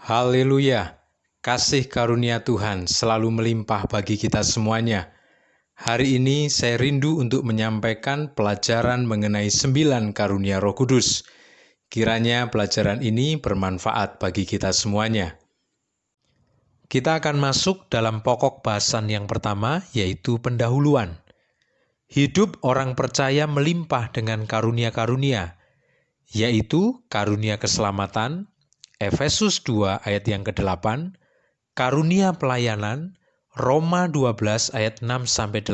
Haleluya, kasih karunia Tuhan selalu melimpah bagi kita semuanya. Hari ini saya rindu untuk menyampaikan pelajaran mengenai 9 karunia Roh Kudus. Kiranya pelajaran ini bermanfaat bagi kita semuanya. Kita akan masuk dalam pokok bahasan yang pertama, yaitu pendahuluan. Hidup orang percaya melimpah dengan karunia-karunia, yaitu karunia keselamatan, Efesus 2 ayat yang ke-8, karunia pelayanan, Roma 12 ayat 6-8,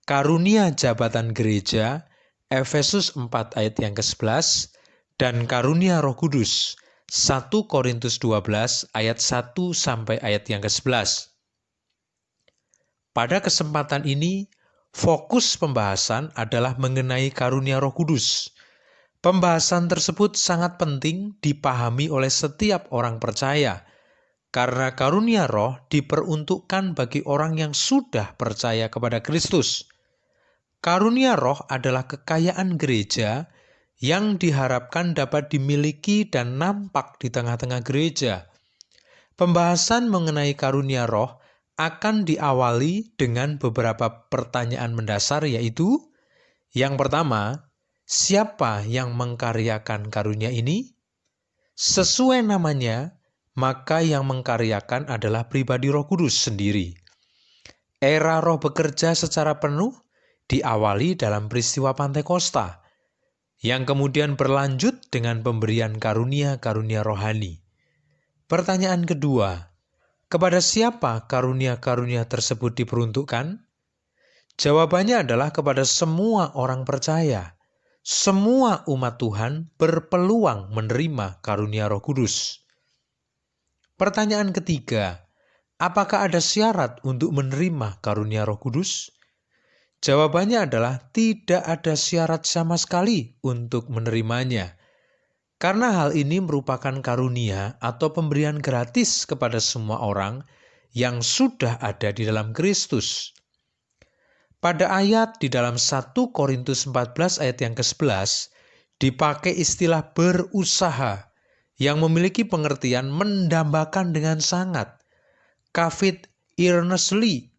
karunia jabatan gereja, Efesus 4 ayat yang ke-11, dan karunia Roh Kudus, 1 Korintus 12 ayat 1 sampai ayat yang ke-11. Pada kesempatan ini, fokus pembahasan adalah mengenai karunia Roh Kudus. Pembahasan tersebut sangat penting dipahami oleh setiap orang percaya, karena karunia roh diperuntukkan bagi orang yang sudah percaya kepada Kristus. Karunia roh adalah kekayaan gereja yang diharapkan dapat dimiliki dan nampak di tengah-tengah gereja. Pembahasan mengenai karunia roh akan diawali dengan beberapa pertanyaan mendasar, yaitu yang pertama, siapa yang mengkaryakan karunia ini? Sesuai namanya, maka yang mengkaryakan adalah pribadi Roh Kudus sendiri. Era roh bekerja secara penuh diawali dalam peristiwa Pantekosta, yang kemudian berlanjut dengan pemberian karunia-karunia rohani. Pertanyaan kedua, kepada siapa karunia-karunia tersebut diperuntukkan? Jawabannya adalah kepada semua orang percaya. Semua umat Tuhan berpeluang menerima karunia Roh Kudus. Pertanyaan ketiga, apakah ada syarat untuk menerima karunia Roh Kudus? Jawabannya adalah tidak ada syarat sama sekali untuk menerimanya. Karena hal ini merupakan karunia atau pemberian gratis kepada semua orang yang sudah ada di dalam Kristus. Pada ayat di dalam 1 Korintus 14 ayat yang ke-11, dipakai istilah berusaha yang memiliki pengertian mendambakan dengan sangat. Covet earnestly,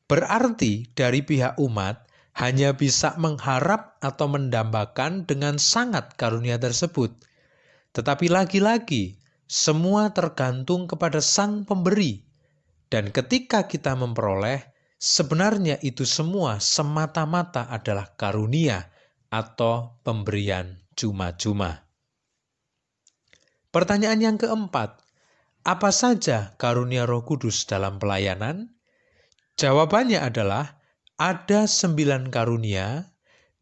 berarti dari pihak umat hanya bisa mengharap atau mendambakan dengan sangat karunia tersebut. Tetapi lagi-lagi, semua tergantung kepada Sang Pemberi. Dan ketika kita memperoleh, sebenarnya itu semua semata-mata adalah karunia atau pemberian cuma-cuma. Pertanyaan yang keempat, apa saja karunia Roh Kudus dalam pelayanan? Jawabannya adalah ada 9 karunia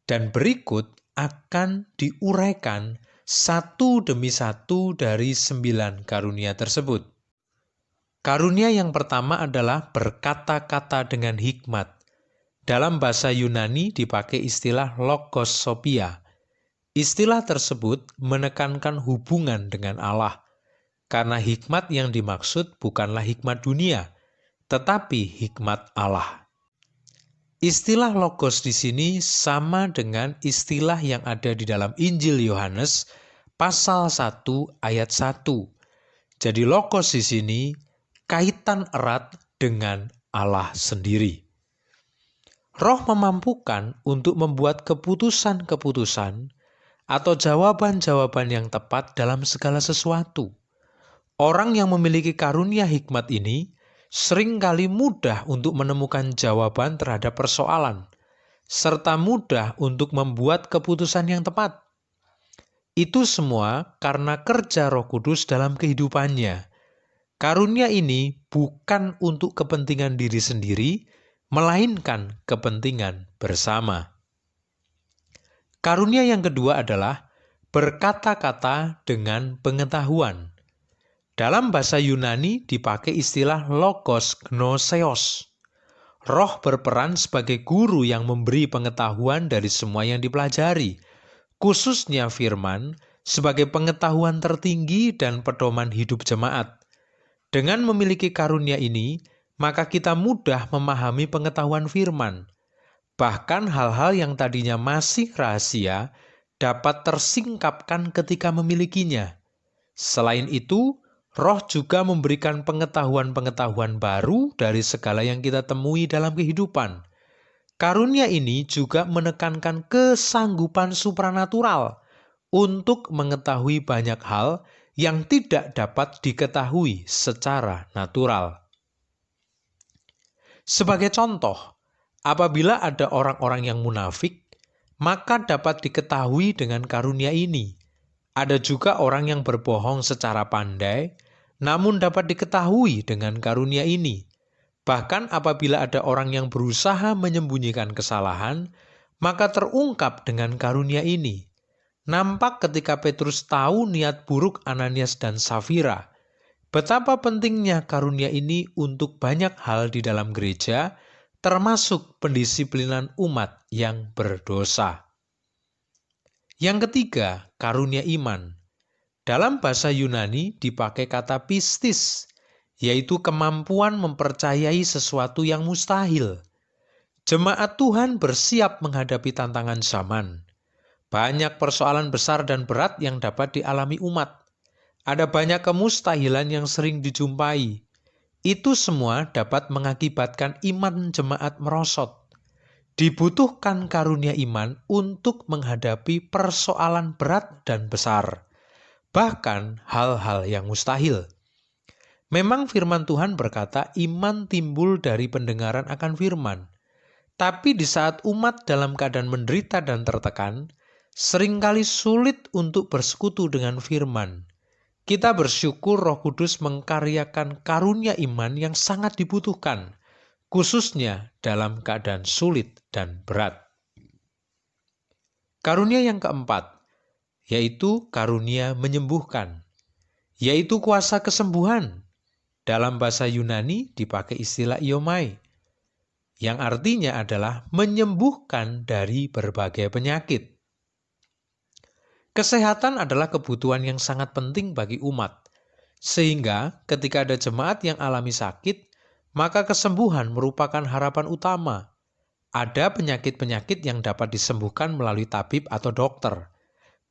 dan berikut akan diuraikan satu demi satu dari 9 karunia tersebut. Karunia yang pertama adalah berkata-kata dengan hikmat. Dalam bahasa Yunani dipakai istilah logosopia. Istilah tersebut menekankan hubungan dengan Allah, karena hikmat yang dimaksud bukanlah hikmat dunia, tetapi hikmat Allah. Istilah logos di sini sama dengan istilah yang ada di dalam Injil Yohanes pasal 1 ayat 1. Jadi logos di sini kaitan erat dengan Allah sendiri. Roh memampukan untuk membuat keputusan-keputusan atau jawaban-jawaban yang tepat dalam segala sesuatu. Orang yang memiliki karunia hikmat ini seringkali mudah untuk menemukan jawaban terhadap persoalan, serta mudah untuk membuat keputusan yang tepat. Itu semua karena kerja Roh Kudus dalam kehidupannya. Karunia ini bukan untuk kepentingan diri sendiri, melainkan kepentingan bersama. Karunia yang kedua adalah berkata-kata dengan pengetahuan. Dalam bahasa Yunani dipakai istilah logos gnoseos. Roh berperan sebagai guru yang memberi pengetahuan dari semua yang dipelajari, khususnya firman sebagai pengetahuan tertinggi dan pedoman hidup jemaat. Dengan memiliki karunia ini, maka kita mudah memahami pengetahuan firman. Bahkan hal-hal yang tadinya masih rahasia dapat tersingkapkan ketika memilikinya. Selain itu, Roh juga memberikan pengetahuan-pengetahuan baru dari segala yang kita temui dalam kehidupan. Karunia ini juga menekankan kesanggupan supranatural untuk mengetahui banyak hal yang tidak dapat diketahui secara natural. Sebagai contoh, apabila ada orang-orang yang munafik, maka dapat diketahui dengan karunia ini. Ada juga orang yang berbohong secara pandai, namun dapat diketahui dengan karunia ini. Bahkan apabila ada orang yang berusaha menyembunyikan kesalahan, maka terungkap dengan karunia ini. Nampak ketika Petrus tahu niat buruk Ananias dan Safira, betapa pentingnya karunia ini untuk banyak hal di dalam gereja, termasuk pendisiplinan umat yang berdosa. Yang ketiga, karunia iman. Dalam bahasa Yunani dipakai kata pistis, yaitu kemampuan mempercayai sesuatu yang mustahil. Jemaat Tuhan bersiap menghadapi tantangan zaman. Banyak persoalan besar dan berat yang dapat dialami umat. Ada banyak kemustahilan yang sering dijumpai. Itu semua dapat mengakibatkan iman jemaat merosot. Dibutuhkan karunia iman untuk menghadapi persoalan berat dan besar, bahkan hal-hal yang mustahil. Memang firman Tuhan berkata iman timbul dari pendengaran akan firman. Tapi di saat umat dalam keadaan menderita dan tertekan, seringkali sulit untuk bersekutu dengan firman. Kita bersyukur Roh Kudus mengkaryakan karunia iman yang sangat dibutuhkan, khususnya dalam keadaan sulit dan berat. Karunia yang keempat, yaitu karunia menyembuhkan, yaitu kuasa kesembuhan. Dalam bahasa Yunani dipakai istilah iomai, yang artinya adalah menyembuhkan dari berbagai penyakit. Kesehatan adalah kebutuhan yang sangat penting bagi umat, sehingga ketika ada jemaat yang alami sakit, maka kesembuhan merupakan harapan utama. Ada penyakit-penyakit yang dapat disembuhkan melalui tabib atau dokter,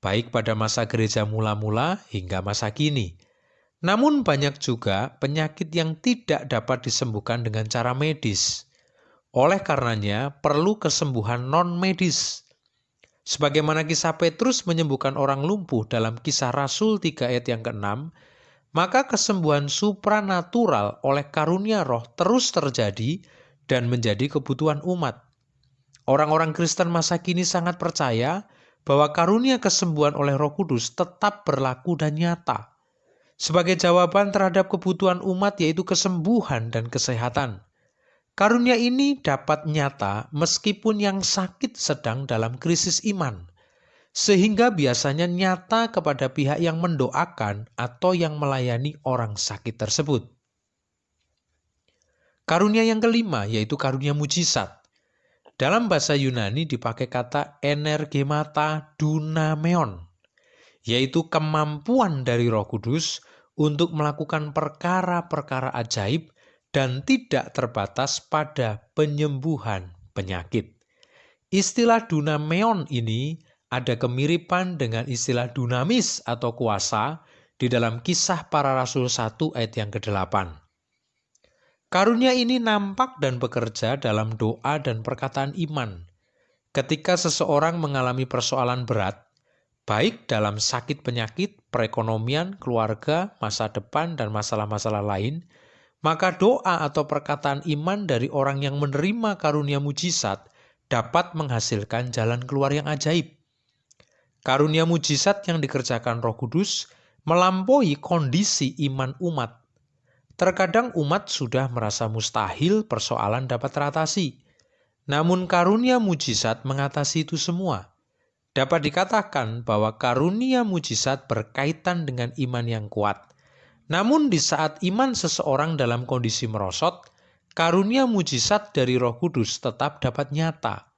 baik pada masa gereja mula-mula hingga masa kini. Namun banyak juga penyakit yang tidak dapat disembuhkan dengan cara medis. Oleh karenanya perlu kesembuhan non-medis. Sebagaimana kisah Petrus menyembuhkan orang lumpuh dalam Kisah Rasul 3 ayat yang ke-6, maka kesembuhan supranatural oleh karunia Roh terus terjadi dan menjadi kebutuhan umat. Orang-orang Kristen masa kini sangat percaya bahwa karunia kesembuhan oleh Roh Kudus tetap berlaku dan nyata. Sebagai jawaban terhadap kebutuhan umat yaitu kesembuhan dan kesehatan. Karunia ini dapat nyata meskipun yang sakit sedang dalam krisis iman. Sehingga biasanya nyata kepada pihak yang mendoakan atau yang melayani orang sakit tersebut. Karunia yang kelima yaitu karunia mujizat. Dalam bahasa Yunani dipakai kata energemata dunameon, yaitu kemampuan dari Roh Kudus untuk melakukan perkara-perkara ajaib dan tidak terbatas pada penyembuhan penyakit. Istilah dunameon ini ada kemiripan dengan istilah dunamis atau kuasa di dalam Kisah Para Rasul 1 ayat yang ke-8. Karunia ini nampak dan bekerja dalam doa dan perkataan iman. Ketika seseorang mengalami persoalan berat, baik dalam sakit penyakit, perekonomian, keluarga, masa depan, dan masalah-masalah lain, maka doa atau perkataan iman dari orang yang menerima karunia mujizat dapat menghasilkan jalan keluar yang ajaib. Karunia mujizat yang dikerjakan Roh Kudus melampaui kondisi iman umat. Terkadang umat sudah merasa mustahil persoalan dapat teratasi. Namun karunia mujizat mengatasi itu semua. Dapat dikatakan bahwa karunia mujizat berkaitan dengan iman yang kuat. Namun di saat iman seseorang dalam kondisi merosot, karunia mujizat dari Roh Kudus tetap dapat nyata.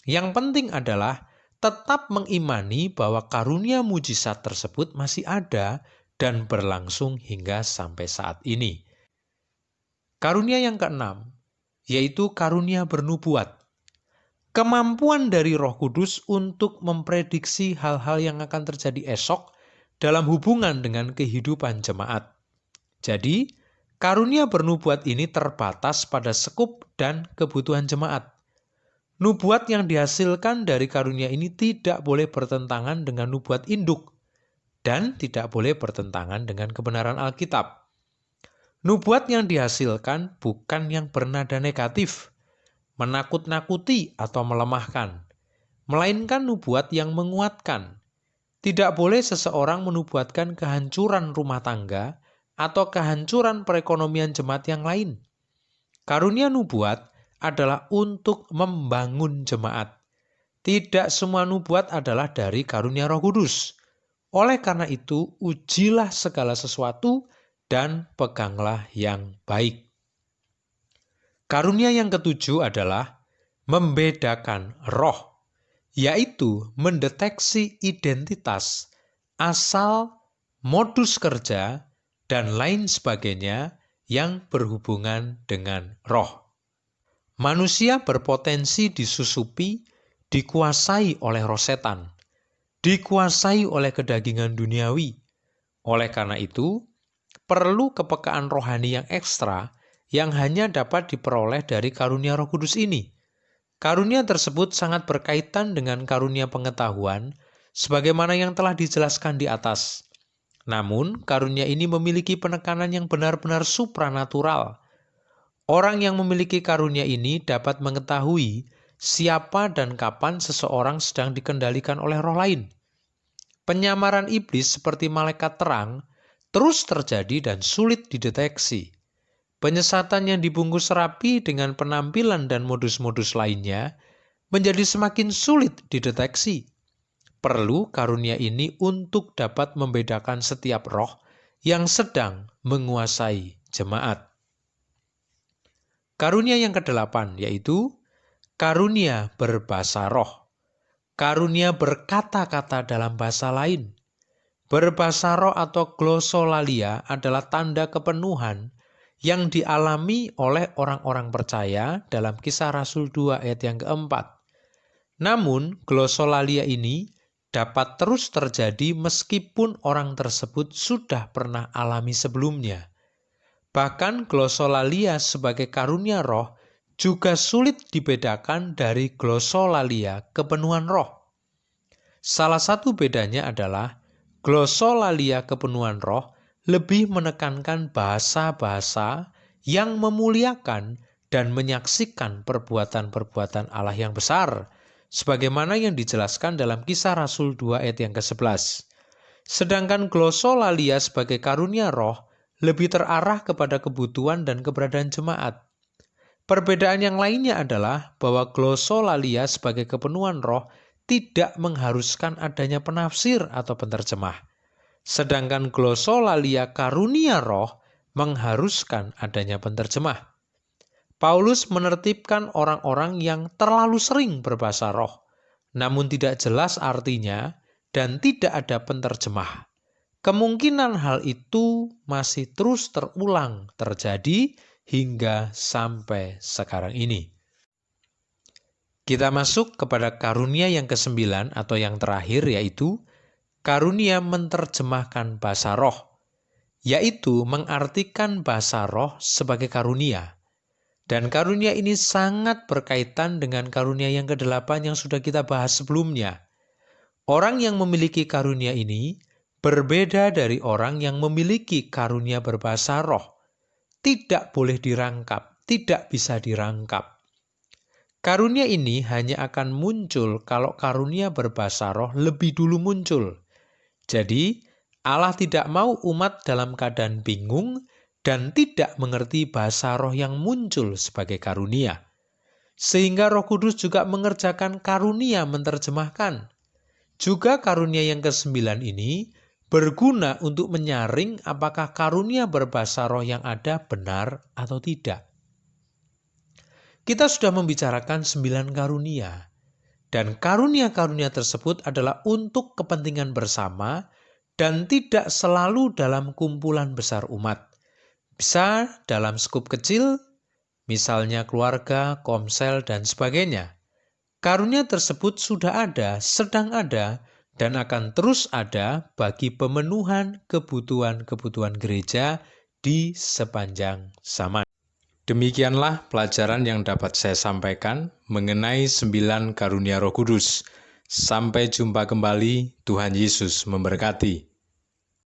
Yang penting adalah tetap mengimani bahwa karunia mujizat tersebut masih ada dan berlangsung hingga sampai saat ini. Karunia yang keenam, yaitu karunia bernubuat. Kemampuan dari Roh Kudus untuk memprediksi hal-hal yang akan terjadi esok dalam hubungan dengan kehidupan jemaat. Jadi, karunia bernubuat ini terbatas pada sekup dan kebutuhan jemaat. Nubuat yang dihasilkan dari karunia ini tidak boleh bertentangan dengan nubuat induk dan tidak boleh bertentangan dengan kebenaran Alkitab. Nubuat yang dihasilkan bukan yang bernada negatif, menakut-nakuti atau melemahkan, melainkan nubuat yang menguatkan. Tidak boleh seseorang menubuatkan kehancuran rumah tangga atau kehancuran perekonomian jemaat yang lain. Karunia nubuat adalah untuk membangun jemaat. Tidak semua nubuat adalah dari karunia Roh Kudus. Oleh karena itu, ujilah segala sesuatu dan peganglah yang baik. Karunia yang ketujuh adalah membedakan roh, yaitu mendeteksi identitas, asal, modus kerja, dan lain sebagainya yang berhubungan dengan roh. Manusia berpotensi disusupi, dikuasai oleh roh setan, dikuasai oleh kedagingan duniawi. Oleh karena itu, perlu kepekaan rohani yang ekstra yang hanya dapat diperoleh dari karunia Roh Kudus ini. Karunia tersebut sangat berkaitan dengan karunia pengetahuan, sebagaimana yang telah dijelaskan di atas. Namun, karunia ini memiliki penekanan yang benar-benar supranatural. Orang yang memiliki karunia ini dapat mengetahui siapa dan kapan seseorang sedang dikendalikan oleh roh lain. Penyamaran iblis seperti malaikat terang terus terjadi dan sulit dideteksi. Penyesatan yang dibungkus rapi dengan penampilan dan modus-modus lainnya menjadi semakin sulit dideteksi. Perlu karunia ini untuk dapat membedakan setiap roh yang sedang menguasai jemaat. Karunia yang ke-8 yaitu karunia berbahasa roh. Karunia berkata-kata dalam bahasa lain. Berbahasa roh atau glosolalia adalah tanda kepenuhan yang dialami oleh orang-orang percaya dalam Kisah Rasul 2 ayat yang keempat. Namun, glosolalia ini dapat terus terjadi meskipun orang tersebut sudah pernah alami sebelumnya. Bahkan glosolalia sebagai karunia roh juga sulit dibedakan dari glosolalia kepenuhan roh. Salah satu bedanya adalah glosolalia kepenuhan roh lebih menekankan bahasa-bahasa yang memuliakan dan menyaksikan perbuatan-perbuatan Allah yang besar, sebagaimana yang dijelaskan dalam Kisah Rasul 2 ayat yang ke-11. Sedangkan glosolalia sebagai karunia roh lebih terarah kepada kebutuhan dan keberadaan jemaat. Perbedaan yang lainnya adalah bahwa glosolalia sebagai kepenuhan roh tidak mengharuskan adanya penafsir atau penerjemah. Sedangkan glosolalia karunia roh mengharuskan adanya penerjemah. Paulus menertibkan orang-orang yang terlalu sering berbahasa roh, namun tidak jelas artinya dan tidak ada penerjemah. Kemungkinan hal itu masih terus terulang terjadi hingga sampai sekarang ini. Kita masuk kepada karunia yang ke-9 atau yang terakhir, yaitu karunia menerjemahkan bahasa roh, yaitu mengartikan bahasa roh sebagai karunia. Dan karunia ini sangat berkaitan dengan karunia yang ke-8 yang sudah kita bahas sebelumnya. Orang yang memiliki karunia ini berbeda dari orang yang memiliki karunia berbahasa roh. Tidak boleh dirangkap, tidak bisa dirangkap. Karunia ini hanya akan muncul kalau karunia berbahasa roh lebih dulu muncul. Jadi, Allah tidak mau umat dalam keadaan bingung dan tidak mengerti bahasa roh yang muncul sebagai karunia. Sehingga Roh Kudus juga mengerjakan karunia menerjemahkan. Juga karunia yang ke-9 ini berguna untuk menyaring apakah karunia berbahasa roh yang ada benar atau tidak. Kita sudah membicarakan 9 karunia, dan karunia-karunia tersebut adalah untuk kepentingan bersama dan tidak selalu dalam kumpulan besar umat. Bisa dalam skup kecil, misalnya keluarga, komsel, dan sebagainya. Karunia tersebut sudah ada, sedang ada, dan akan terus ada bagi pemenuhan kebutuhan-kebutuhan gereja di sepanjang zaman. Demikianlah pelajaran yang dapat saya sampaikan mengenai 9 karunia Roh Kudus. Sampai jumpa kembali, Tuhan Yesus memberkati.